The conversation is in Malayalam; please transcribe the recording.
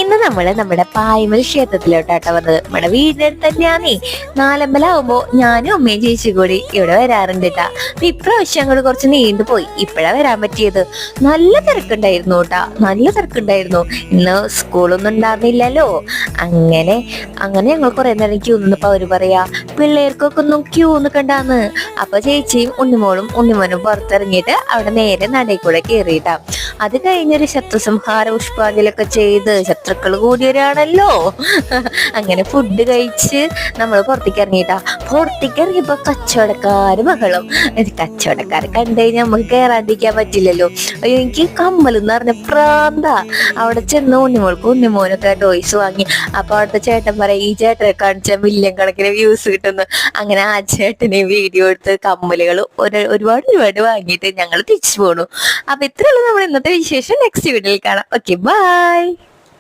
ഇന്ന് നമ്മുടെ പായ്മൽ ക്ഷേത്രത്തിലോട്ടാട്ടോ വന്നത്. നമ്മുടെ വീടിന്റെ അടുത്ത് തന്നെയാണേ. നാലമ്പലാവുമ്പോ ഞാനും അമ്മയും ചേച്ചി കൂടി ഇവിടെ വരാറുണ്ട് കേട്ടാ. അപ്പൊ ഇപ്രാവശ്യം അങ്ങോട്ട് കുറച്ച് നീണ്ടു പോയി. ഇപ്പഴാ വരാൻ പറ്റിയത്. നല്ല തിരക്കുണ്ടായിരുന്നു കേട്ടാ, നല്ല തിരക്കുണ്ടായിരുന്നു. ഇന്ന് സ്കൂളൊന്നും ഉണ്ടായിരുന്നില്ലല്ലോ. അങ്ങനെ അങ്ങനെ ഞങ്ങൾ കുറെ നേരം ക്യൂ നിന്നപ്പോ അവര് പറയാ പിള്ളേർക്കൊക്കെ ഒന്നും ക്യൂ നിൽക്കണ്ടാന്ന്. അപ്പൊ ചേച്ചിയും ഉണ്ണിമോനും പുറത്തിറങ്ങിയിട്ട് അവിടെ നേരെ നടയിൽ കൂടെ കയറിയിട്ടാ. അത് കഴിഞ്ഞൊരു ശത്രുസംഹാര പുഷ്പാഞ്ജലിയൊക്കെ ചെയ്ത് ശത്രുക്കൾ കൂടിയവരാണല്ലോ. അങ്ങനെ ഫുഡ് കഴിച്ച് നമ്മൾ പുറത്തേക്ക് ഇറങ്ങിയിട്ടാ. പുറത്തേക്ക് ഇറങ്ങിയപ്പോ കച്ചവടക്കാര് ബഹളം. കച്ചവടക്കാരെ കണ്ടു കഴിഞ്ഞാൽ നമുക്ക് കയറാണ്ടിരിക്കാൻ പറ്റില്ലല്ലോ. അയ്യോ, എനിക്ക് കമ്മൽ എന്ന് പറഞ്ഞ പ്രാന്ത. അവിടെ ചെന്ന് ഉണ്ണിമോനൊക്കെ ടോയ്സ് വാങ്ങി. അപ്പൊ അവിടുത്തെ ചേട്ടൻ പറയാം, ഈ ചേട്ടനെ കാണിച്ച മില്യൺ കണക്കിന് വ്യൂസ് കിട്ടുന്നു. അങ്ങനെ ആ ചേട്ടനെ വീഡിയോ എടുത്ത് കമ്മലുകൾ ഒരുപാട് വാങ്ങിയിട്ട് ഞങ്ങൾ തിരിച്ചു പോണു. അപ്പൊ ഇത്രയുള്ളൂ നമ്മുടെ ഇന്നത്തെ വിശേഷം. നെക്സ്റ്റ് വീഡിയോയിൽ കാണാം. Okay, by.